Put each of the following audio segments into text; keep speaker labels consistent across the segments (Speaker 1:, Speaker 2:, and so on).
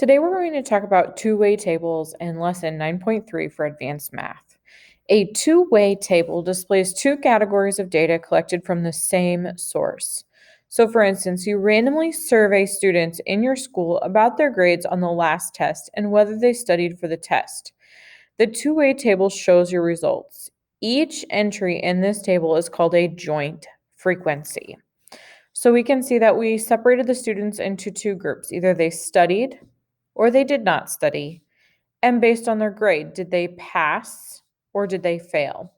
Speaker 1: Today we're going to talk about two-way tables in lesson 9.3 for advanced math. A two-way table displays two categories of data collected from the same source. So for instance, you randomly survey students in your school about their grades on the last test and whether they studied for the test. The two-way table shows your results. Each entry in this table is called a joint frequency. So we can see that we separated the students into two groups. Either they studied or they did not study. And based on their grade, did they pass or did they fail?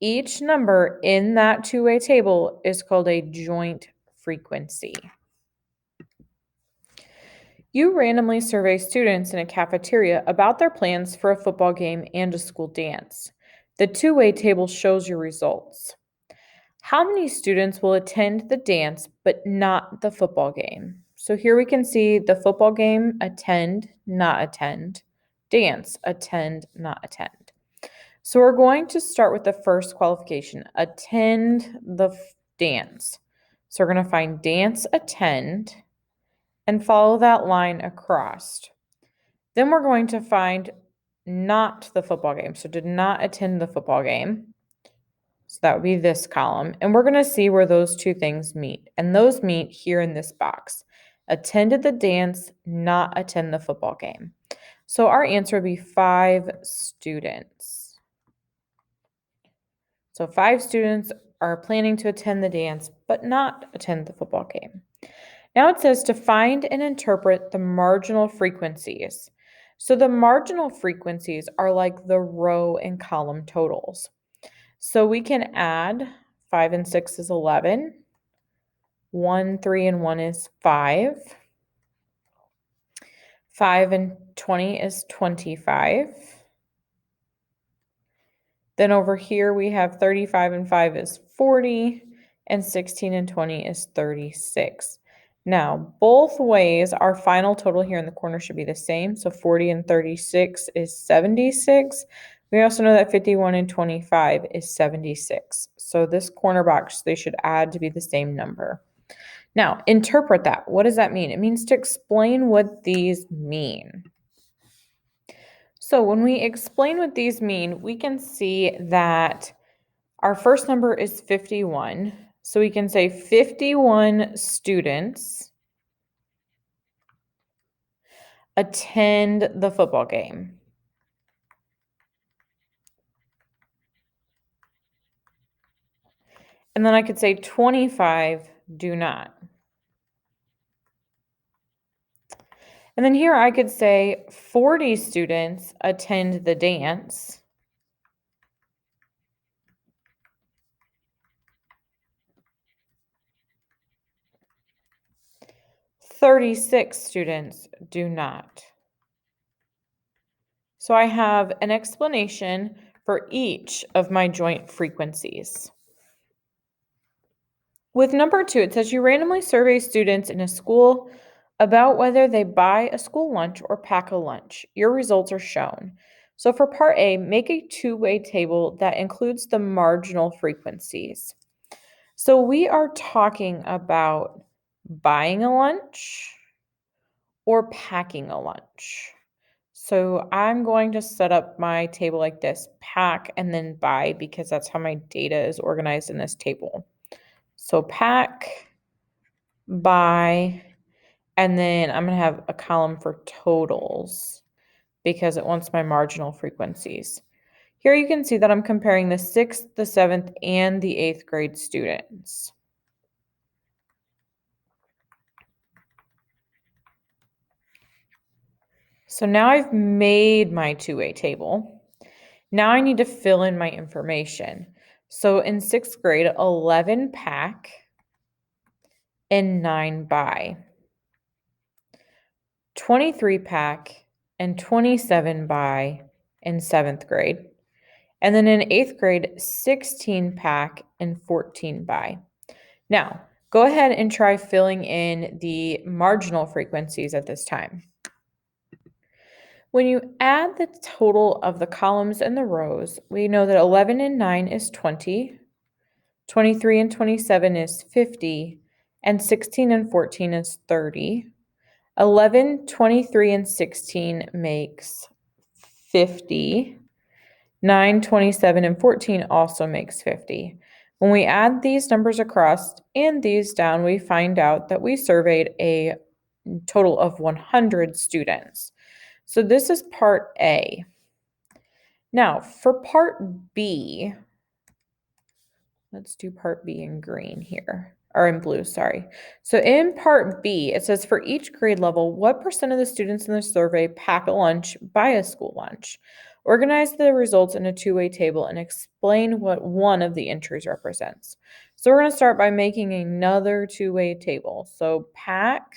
Speaker 1: Each number in that two-way table is called a joint frequency. You randomly survey students in a cafeteria about their plans for a football game and a school dance. The two-way table shows your results. How many students will attend the dance but not the football game? So here we can see the football game, attend, not attend. Dance, attend, not attend. So we're going to start with the first qualification, attend the dance. So we're going to find dance, attend, and follow that line across. Then we're going to find not the football game. So did not attend the football game. So that would be this column. And we're going to see where those two things meet. And those meet here in this box. Attended the dance, not attend the football game. So our answer would be 5 students. So 5 students are planning to attend the dance, but not attend the football game. Now it says to find and interpret the marginal frequencies. So the marginal frequencies are like the row and column totals. So we can add 5 and 6 is 11. 1, 3, and 1 is 5. 5 and 20 is 25. Then over here we have 35 and 5 is 40. And 16 and 20 is 36. Now, both ways, our final total here in the corner should be the same. So 40 and 36 is 76. We also know that 51 and 25 is 76. So this corner box, they should add to be the same number. Now, interpret that. What does that mean? It means to explain what these mean. So when we explain what these mean, we can see that our first number is 51. So we can say 51 students attend the football game. And then I could say 25 do not. And then here I could say 40 students attend the dance. "36 students do not." So I have an explanation for each of my joint frequencies. With number 2, it says you randomly survey students in a school about whether they buy a school lunch or pack a lunch. Your results are shown. So for part A, make a two-way table that includes the marginal frequencies. So we are talking about buying a lunch or packing a lunch. So I'm going to set up my table like this, pack and then buy, because that's how my data is organized in this table. So pack, buy, and then I'm going to have a column for totals because it wants my marginal frequencies. Here you can see that I'm comparing the 6th, the 7th, and the 8th grade students. So now I've made my two-way table. Now I need to fill in my information. So in 6th grade, 11 pack and 9 buy. 23 pack and 27 buy in 7th grade. And then in 8th grade, 16 pack and 14 buy. Now, go ahead and try filling in the marginal frequencies at this time. When you add the total of the columns and the rows, we know that 11 and 9 is 20, 23 and 27 is 50, and 16 and 14 is 30. 11, 23, and 16 makes 50. 9, 27, and 14 also makes 50. When we add these numbers across and these down, we find out that we surveyed a total of 100 students. So this is part A. Now, for part B, let's do part B in green here, or in blue, sorry. So in part B, it says for each grade level, what percent of the students in the survey pack a lunch, buy a school lunch? Organize the results in a two-way table and explain what one of the entries represents. So we're going to start by making another two-way table. So pack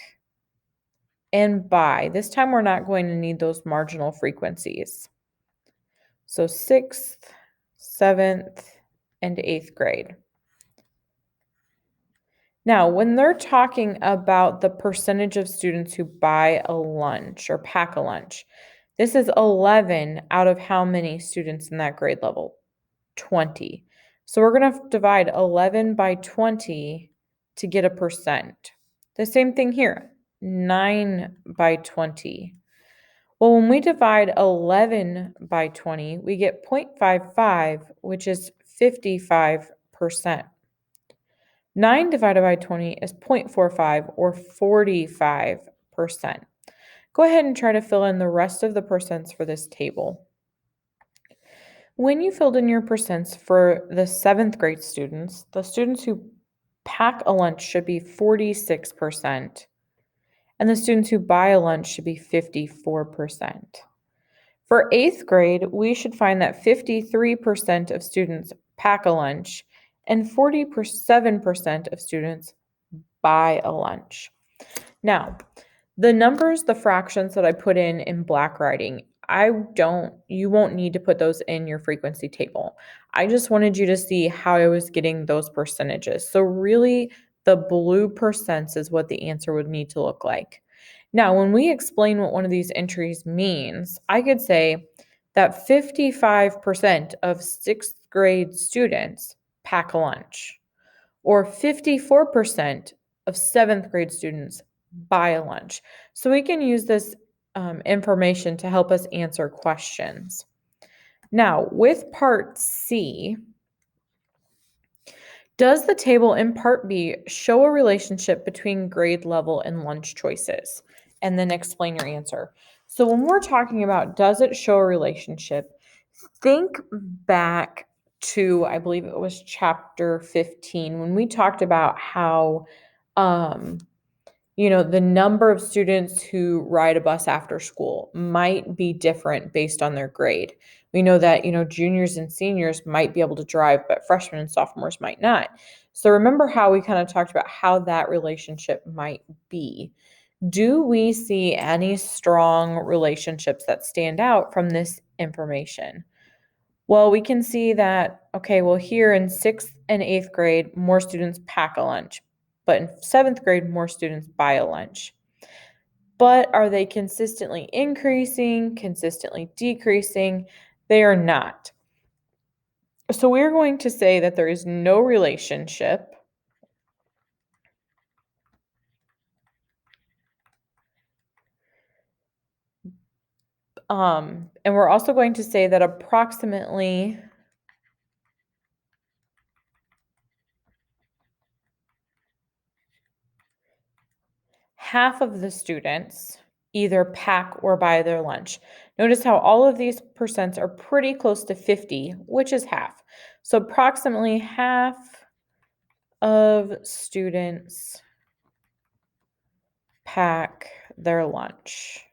Speaker 1: and buy. This time we're not going to need those marginal frequencies. So 6th, 7th, and 8th grade. Now, when they're talking about the percentage of students who buy a lunch or pack a lunch, this is 11 out of how many students in that grade level? 20. So we're going to divide 11 by 20 to get a percent. The same thing here, 9 by 20. Well, when we divide 11 by 20, we get 0.55, which is 55%. 9 divided by 20 is 0.45 or 45%. Go ahead and try to fill in the rest of the percents for this table. When you filled in your percents for the 7th grade students, the students who pack a lunch should be 46%, and the students who buy a lunch should be 54%. For 8th grade, we should find that 53% of students pack a lunch and 47% of students buy a lunch. Now, the numbers, the fractions that I put in black writing, you won't need to put those in your frequency table. I just wanted you to see how I was getting those percentages. So really, the blue percents is what the answer would need to look like. Now, when we explain what one of these entries means, I could say that 55% of 6th grade students pack a lunch, or 54% of 7th grade students buy a lunch. So we can use this information to help us answer questions. Now, with part C, does the table in part B show a relationship between grade level and lunch choices? And then explain your answer. So when we're talking about does it show a relationship, think back to, I believe it was chapter 15, when we talked about how the number of students who ride a bus after school might be different based on their grade. We know that, juniors and seniors might be able to drive, but freshmen and sophomores might not. So remember how we kind of talked about how that relationship might be. Do we see any strong relationships that stand out from this information? Well, we can see that, here in 6th and 8th grade, more students pack a lunch, but in 7th grade, more students buy a lunch. But are they consistently increasing, consistently decreasing? They are not. So we're going to say that there is no relationship. And we're also going to say that approximately half of the students either pack or buy their lunch. Notice how all of these percents are pretty close to 50, which is half. So approximately half of students pack their lunch.